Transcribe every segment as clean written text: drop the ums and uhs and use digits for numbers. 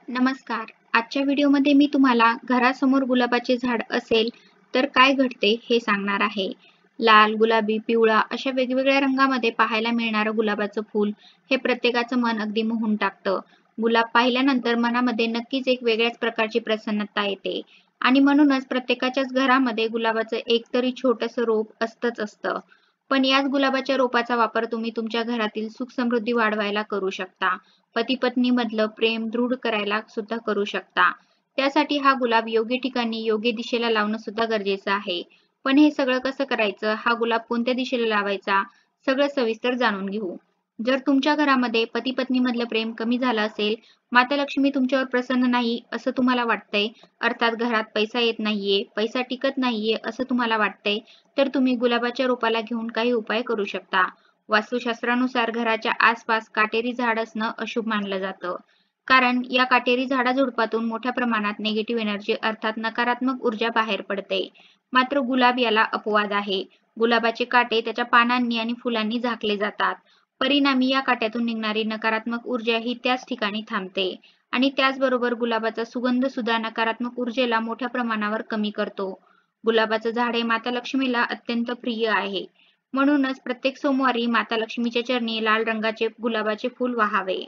नमस्कार. आजच्या व्हिडिओमध्ये मी तुम्हाला घरासमोर गुलाबाचे झाड असेल तर काय घडते हे सांगणार आहे. लाल, गुलाबी, पिवळा अशा वेगवेगळ्या रंगामध्ये पाहायला मिळणारं गुलाबाचं फूल हे प्रत्येकाचं मन अगदी मोहून टाकतं. गुलाब पाहिल्यानंतर मनामध्ये नक्कीच एक वेगळ्याच प्रकारची प्रसन्नता येते आणि म्हणूनच प्रत्येकाच्याच घरामध्ये गुलाबाचं एकतरी छोटंसं रोप असतंच असतं. पण याच गुलाबाच्या रोपाचा वापर तुम्ही तुमच्या घरातील सुख समृद्धी वाढवायला करू शकता. पती-पत्नी मधलं प्रेम दृढ करायला सुद्धा करू शकता. त्यासाठी हा गुलाब योग्य ठिकाणी योग्य दिशेला लावणं सुद्धा गरजेचं आहे. पण हे सगळं कसं करायचं? हा गुलाब कोणत्या दिशेला लावायचा? सगळं सविस्तर जाणून घेऊ. जर तुमच्या घरामध्ये पती-पत्नी मधलं प्रेम कमी झालं असेल, माता लक्ष्मी तुमच्यावर प्रसन्न नाही असं तुम्हाला वाटतंय, अर्थात घरात पैसा येत नाहीये, पैसा टिकत नाहीये असं तुम्हाला वाटतंय, तर तुम्ही गुलाबाच्या रोपाला घेऊन काही उपाय करू शकता. वास्तुशास्त्रानुसार घराच्या आसपास काटेरी झाड असणं अशुभ मानलं जातं. कारण या काटेरी झाडाझुडपातून मोठ्या प्रमाणात निगेटिव्ह एनर्जी अर्थात नकारात्मक ऊर्जा बाहेर पडते. मात्र गुलाब याला अपवाद आहे. गुलाबाचे काटे त्याच्या पानांनी आणि फुलांनी झाकले जातात. परिणामी या काट्यातून निघणारी नकारात्मक ऊर्जा ही त्याच ठिकाणी थांबते आणि त्याचबरोबर गुलाबाचा सुगंध सुद्धा नकारात्मक ऊर्जेला मोठ्या प्रमाणावर कमी करतो. गुलाबाचं झाड हे माता लक्ष्मीला अत्यंत प्रिय आहे. म्हणूनच प्रत्येक सोमवारी माता लक्ष्मीच्या चरणी लाल रंगाचे गुलाबाचे फूल वाहावे.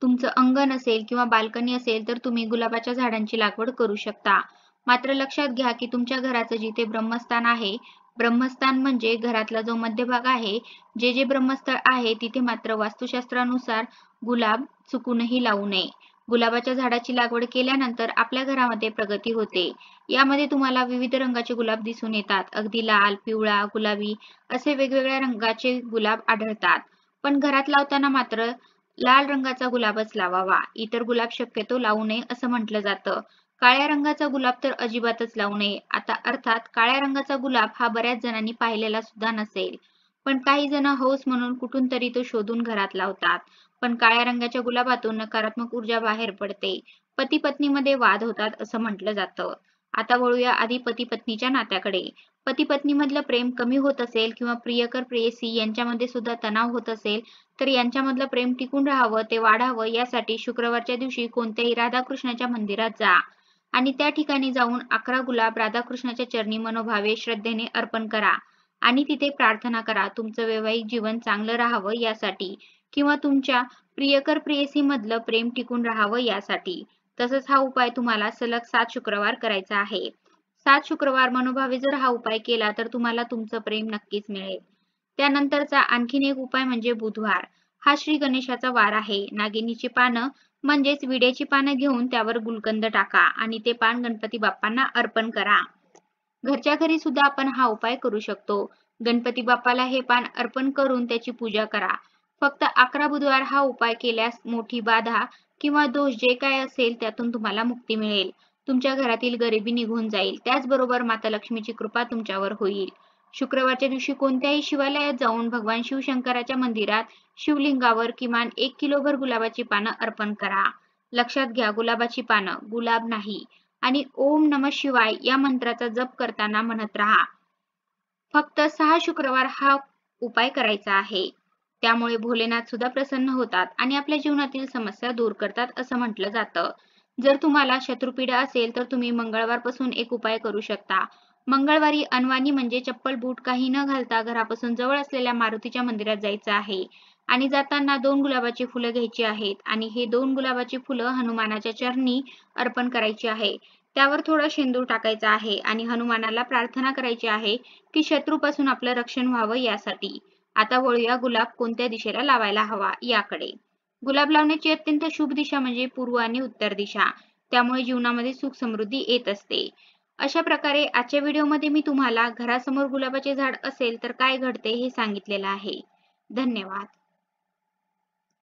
तुमचं अंगण असेल किंवा बाल्कनी असेल तर तुम्ही गुलाबाच्या झाडांची लागवड करू शकता. मात्र लक्षात घ्या की तुमच्या घराचं जिथे ब्रह्मस्थान आहे, ब्रह्मस्थान म्हणजे घरातला जो मध्यभाग आहे, जे ब्रह्मस्थळ आहे तिथे मात्र वास्तुशास्त्रानुसार गुलाब चुकूनही लावू नये. गुलाबाच्या झाडाची लागवड केल्यानंतर आपल्या घरामध्ये प्रगती होते. यामध्ये तुम्हाला विविध रंगाचे गुलाब दिसून येतात. अगदी लाल, पिवळा, गुलाबी असे वेगवेगळ्या रंगाचे गुलाब आढळतात. पण घरात लावताना मात्र लाल रंगाचा गुलाबच लावावा. इतर गुलाब शक्यतो लावू नये असं म्हटलं जातं. काळ्या रंगाचा गुलाब तर अजिबातच लावू नये. आता अर्थात काळ्या रंगाचा गुलाब हा बऱ्याच जणांनी पाहिलेला सुद्धा नसेल. पण काही जण हौस म्हणून कुठून तरी तो शोधून घरात लावतात. पण काळ्या रंगाच्या गुलाबातून नकारात्मक ऊर्जा बाहेर पडते. पती-पत्नीमध्ये वाद होतात असं म्हटलं जातं. आता वळूया आधी पती-पत्नीच्या नात्याकडे. पती-पत्नीमधलं प्रेम कमी होत असेल किंवा प्रियकर प्रेयसी यांच्यामध्ये सुद्धा तणाव होत असेल, तर यांच्यामधलं प्रेम टिकून राहावं, ते वाढावं यासाठी शुक्रवारच्या दिवशी कोणत्याही राधाकृष्णाच्या मंदिरात जा आणि त्या ठिकाणी जाऊन 11 गुलाब राधाकृष्णाच्या चरणी मनोभावे श्रद्धेने अर्पण करा आणि तिथे प्रार्थना करा तुमचं वैवाहिक जीवन चांगलं राहावं यासाठी किंवा तुमच्या प्रियकर प्रेयसी मधलं प्रेम टिकून राहावं यासाठी. तसंच हा उपाय तुम्हाला सलग 7 शुक्रवार करायचा आहे. 7 शुक्रवार मनोभावे जर हा उपाय केला तर तुम्हाला तुमचं प्रेम नक्कीच मिळेल. त्यानंतरचा आणखीन एक उपाय म्हणजे बुधवार. हा श्री गणेशाचा वार आहे. नागिनीची पानं म्हणजेच विड्याची पानं घेऊन त्यावर गुलकंद टाका आणि ते पान गणपती बाप्पांना अर्पण करा. घरच्या घरी सुद्धा आपण हा उपाय करू शकतो. गणपती बाप्पाला हे पान अर्पण करून त्याची पूजा करा. फक्त 11 बुधवार हा उपाय केल्यास मोठी बाधा किंवा दोष जे काय असेल त्यातून तुम्हाला मुक्ती मिळेल. तुमच्या घरातील गरिबी निघून जाईल. त्याचबरोबर माता लक्ष्मीची कृपा तुमच्यावर होईल. शुक्रवारच्या दिवशी कोणत्याही शिवालयात जाऊन भगवान शिवशंकराच्या मंदिरात शिवलिंगावर किमान 1 किलोभर गुलाबाची पानं अर्पण करा. लक्षात घ्या गुलाबाची पानं, गुलाब नाही. आणि ओम नमः शिवाय या मंत्राचा जप करताना म्हणत राहा. फक्त 6 शुक्रवार हा उपाय करायचा आहे. त्यामुळे भोलेनाथ सुद्धा प्रसन्न होतात आणि आपल्या जीवनातील समस्या दूर करतात असं म्हटलं जातं. जर तुम्हाला शत्रुपीडा असेल तर तुम्ही मंगळवारपासून एक उपाय करू शकता. मंगळवारी अनवाणी म्हणजे चप्पल बूट काही न घालता घरापासून जवळ असलेल्या मारुतीच्या मंदिरात जायचं आहे आणि जाताना 2 गुलाबाची फुलं घ्यायची आहेत आणि हे 2 गुलाबाची फुलं हनुमानाच्या चरणी अर्पण करायची आहे. त्यावर थोडं शेंदूर टाकायचा आहे आणि हनुमानाला प्रार्थना करायची आहे की शत्रूपासून आपलं रक्षण व्हावं यासाठी. आता वळूया गुलाब कोणत्या दिशेला लावायला हवा याकडे. गुलाब लावण्याची अत्यंत शुभ दिशा म्हणजे पूर्व आणि उत्तर दिशा. त्यामुळे जीवनामध्ये सुख समृद्धी येत असते. अशा प्रकारे आजच्या व्हिडिओमध्ये मी तुम्हाला घरासमोर गुलाबाचे झाड असेल तर काय घडते हे सांगितलेलं आहे. धन्यवाद.